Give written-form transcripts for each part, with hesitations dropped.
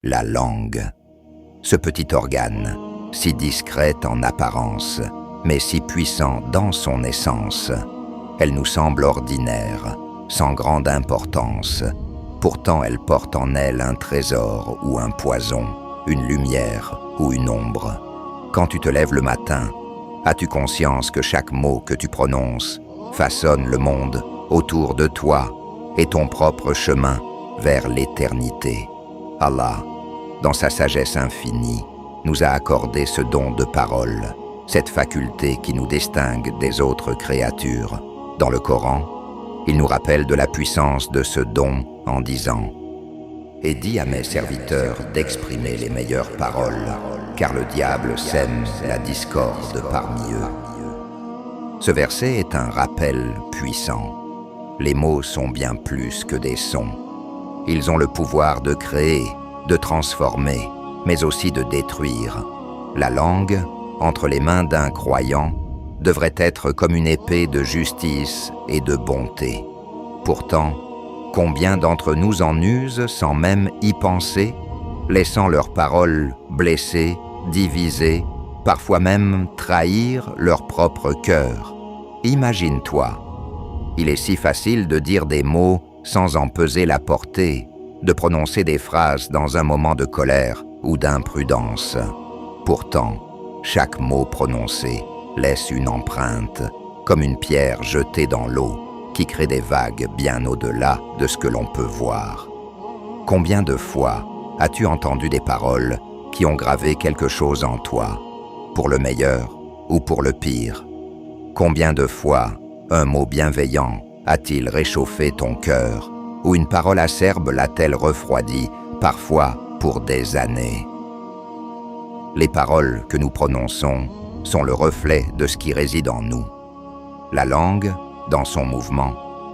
La langue. Ce petit organe, si discret en apparence, mais si puissant dans son essence. Elle nous semble ordinaire, sans grande importance. Pourtant elle porte en elle un trésor ou un poison, une lumière ou une ombre. Quand tu te lèves le matin, as-tu conscience que chaque mot que tu prononces façonne le monde autour de toi et ton propre chemin vers l'éternité? Allah, dans sa sagesse infinie, nous a accordé ce don de parole, cette faculté qui nous distingue des autres créatures. Dans le Coran, il nous rappelle de la puissance de ce don en disant « Et dis à mes serviteurs d'exprimer les meilleures paroles, car le diable sème la discorde parmi eux. » Ce verset est un rappel puissant. Les mots sont bien plus que des sons. Ils ont le pouvoir de créer, de transformer, mais aussi de détruire. La langue, entre les mains d'un croyant, devrait être comme une épée de justice et de bonté. Pourtant, combien d'entre nous en usent sans même y penser, laissant leurs paroles blesser, diviser, parfois même trahir leur propre cœur? Imagine-toi, il est si facile de dire des mots sans en peser la portée, de prononcer des phrases dans un moment de colère ou d'imprudence. Pourtant, chaque mot prononcé laisse une empreinte, comme une pierre jetée dans l'eau, qui crée des vagues bien au-delà de ce que l'on peut voir. Combien de fois as-tu entendu des paroles qui ont gravé quelque chose en toi, pour le meilleur ou pour le pire? Combien de fois un mot bienveillant a-t-il réchauffé ton cœur, ou une parole acerbe l'a-t-elle refroidi, parfois pour des années? Les paroles que nous prononçons sont le reflet de ce qui réside en nous. La langue, dans son mouvement,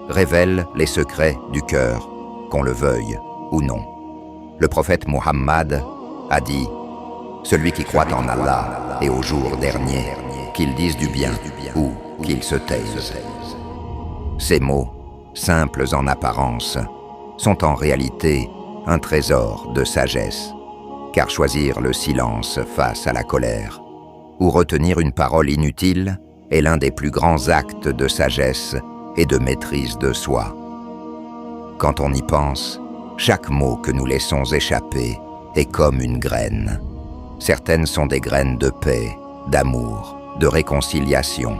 révèle les secrets du cœur, qu'on le veuille ou non. Le prophète Muhammad a dit « Celui qui croit en Allah et au jour dernier, qu'il dise du bien ou qu'il se taise. » Ces mots, simples en apparence, sont en réalité un trésor de sagesse, car choisir le silence face à la colère ou retenir une parole inutile est l'un des plus grands actes de sagesse et de maîtrise de soi. Quand on y pense, chaque mot que nous laissons échapper est comme une graine. Certaines sont des graines de paix, d'amour, de réconciliation.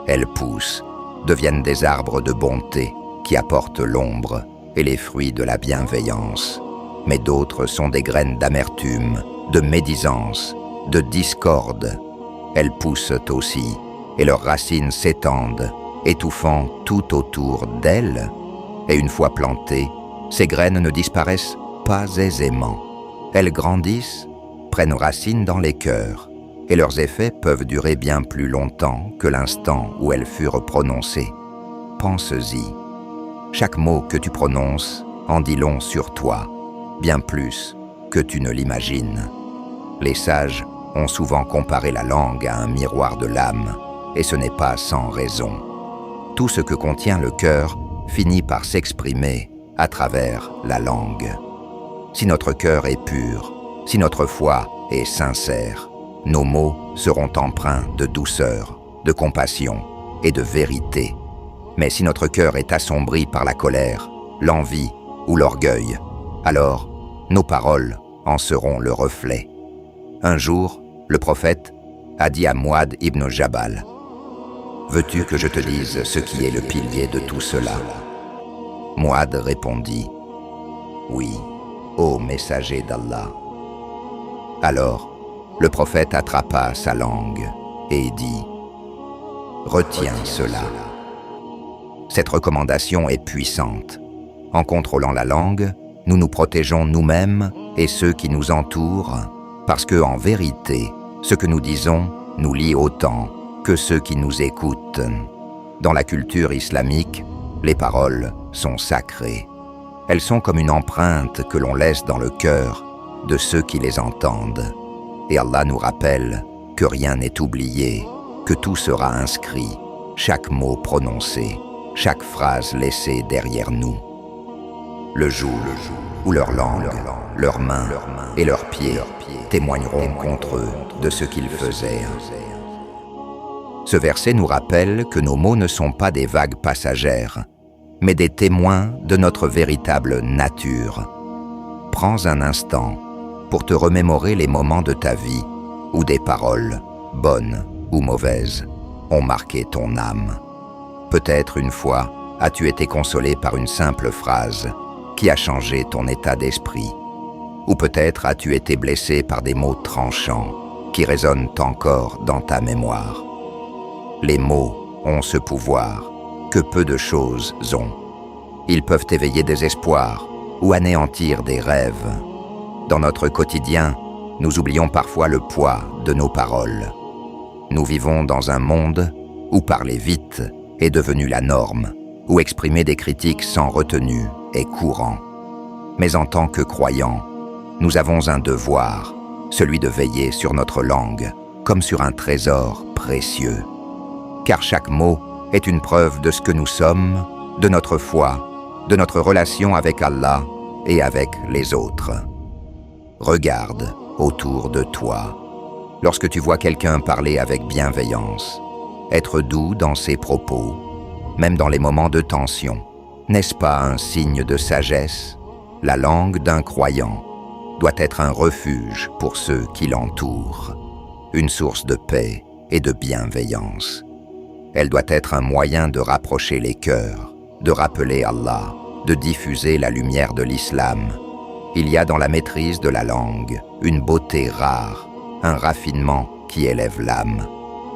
Elles poussent, deviennent des arbres de bonté qui apportent l'ombre et les fruits de la bienveillance. Mais d'autres sont des graines d'amertume, de médisance, de discorde. Elles poussent aussi, et leurs racines s'étendent, étouffant tout autour d'elles. Et une fois plantées, ces graines ne disparaissent pas aisément. Elles grandissent, prennent racine dans les cœurs, et leurs effets peuvent durer bien plus longtemps que l'instant où elles furent prononcées. Pense-y. Chaque mot que tu prononces en dit long sur toi, bien plus que tu ne l'imagines. Les sages ont souvent comparé la langue à un miroir de l'âme, et ce n'est pas sans raison. Tout ce que contient le cœur finit par s'exprimer à travers la langue. Si notre cœur est pur, si notre foi est sincère, nos mots seront empreints de douceur, de compassion et de vérité. Mais si notre cœur est assombri par la colère, l'envie ou l'orgueil, alors nos paroles en seront le reflet. Un jour, le prophète a dit à Muad ibn Jabal « Veux-tu que je te dise ce qui est le pilier de tout cela ?» Muad répondit « Oui, ô messager d'Allah. » Alors, le prophète attrapa sa langue et dit « Retiens cela. » Cette recommandation est puissante. En contrôlant la langue, nous nous protégeons nous-mêmes et ceux qui nous entourent, parce que, en vérité, ce que nous disons nous lie autant que ceux qui nous écoutent. Dans la culture islamique, les paroles sont sacrées. Elles sont comme une empreinte que l'on laisse dans le cœur de ceux qui les entendent. Et Allah nous rappelle que rien n'est oublié, que tout sera inscrit, chaque mot prononcé, chaque phrase laissée derrière nous. Le jour où leur langue leurs mains et leurs pieds témoigneront contre eux de ce qu'ils faisaient. Ce verset nous rappelle que nos mots ne sont pas des vagues passagères, mais des témoins de notre véritable nature. Prends un instant pour te remémorer les moments de ta vie où des paroles, bonnes ou mauvaises, ont marqué ton âme. Peut-être une fois as-tu été consolé par une simple phrase qui a changé ton état d'esprit. Ou peut-être as-tu été blessé par des mots tranchants qui résonnent encore dans ta mémoire. Les mots ont ce pouvoir que peu de choses ont. Ils peuvent éveiller des espoirs ou anéantir des rêves. Dans notre quotidien, nous oublions parfois le poids de nos paroles. Nous vivons dans un monde où parler vite est devenu la norme, où exprimer des critiques sans retenue est courant. Mais en tant que croyants, nous avons un devoir, celui de veiller sur notre langue, comme sur un trésor précieux. Car chaque mot est une preuve de ce que nous sommes, de notre foi, de notre relation avec Allah et avec les autres. Regarde autour de toi. Lorsque tu vois quelqu'un parler avec bienveillance, être doux dans ses propos, même dans les moments de tension, n'est-ce pas un signe de sagesse? La langue d'un croyant doit être un refuge pour ceux qui l'entourent, une source de paix et de bienveillance. Elle doit être un moyen de rapprocher les cœurs, de rappeler Allah, de diffuser la lumière de l'islam. Il y a dans la maîtrise de la langue une beauté rare, un raffinement qui élève l'âme.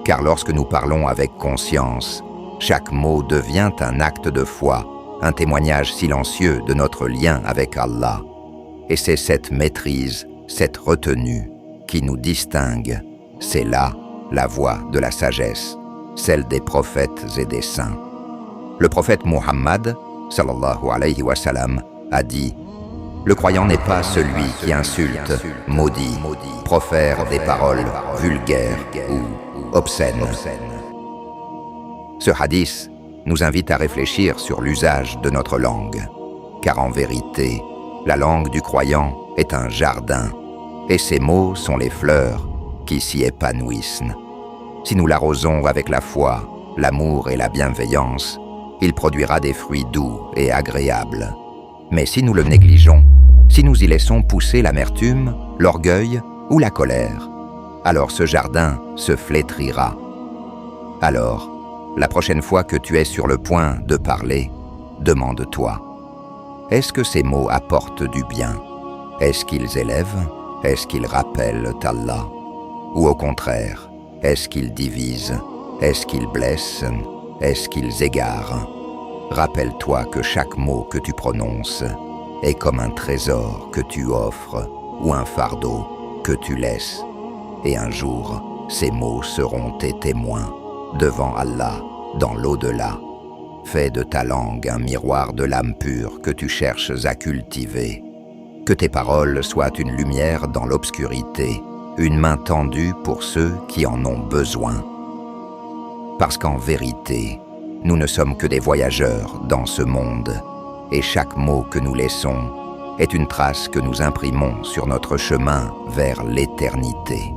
Car lorsque nous parlons avec conscience, chaque mot devient un acte de foi, un témoignage silencieux de notre lien avec Allah. Et c'est cette maîtrise, cette retenue qui nous distingue. C'est là la voie de la sagesse, celle des prophètes et des saints. Le prophète Muhammad, sallallahu alayhi wa sallam, a dit « Le croyant n'est pas celui qui insulte, maudit, profère des paroles vulgaires ou obscènes. » Ce hadith nous invite à réfléchir sur l'usage de notre langue, car en vérité, la langue du croyant est un jardin, et ses mots sont les fleurs qui s'y épanouissent. Si nous l'arrosons avec la foi, l'amour et la bienveillance, il produira des fruits doux et agréables. Mais si nous le négligeons, si nous y laissons pousser l'amertume, l'orgueil ou la colère, alors ce jardin se flétrira. Alors, la prochaine fois que tu es sur le point de parler, demande-toi, est-ce que ces mots apportent du bien? Est-ce qu'ils élèvent? Est-ce qu'ils rappellent Allah? Ou au contraire, est-ce qu'ils divisent? Est-ce qu'ils blessent? Est-ce qu'ils égarent? Rappelle-toi que chaque mot que tu prononces est comme un trésor que tu offres ou un fardeau que tu laisses. Et un jour, ces mots seront tes témoins devant Allah, dans l'au-delà. Fais de ta langue un miroir de l'âme pure que tu cherches à cultiver. Que tes paroles soient une lumière dans l'obscurité, une main tendue pour ceux qui en ont besoin. Parce qu'en vérité, nous ne sommes que des voyageurs dans ce monde, et chaque mot que nous laissons est une trace que nous imprimons sur notre chemin vers l'éternité.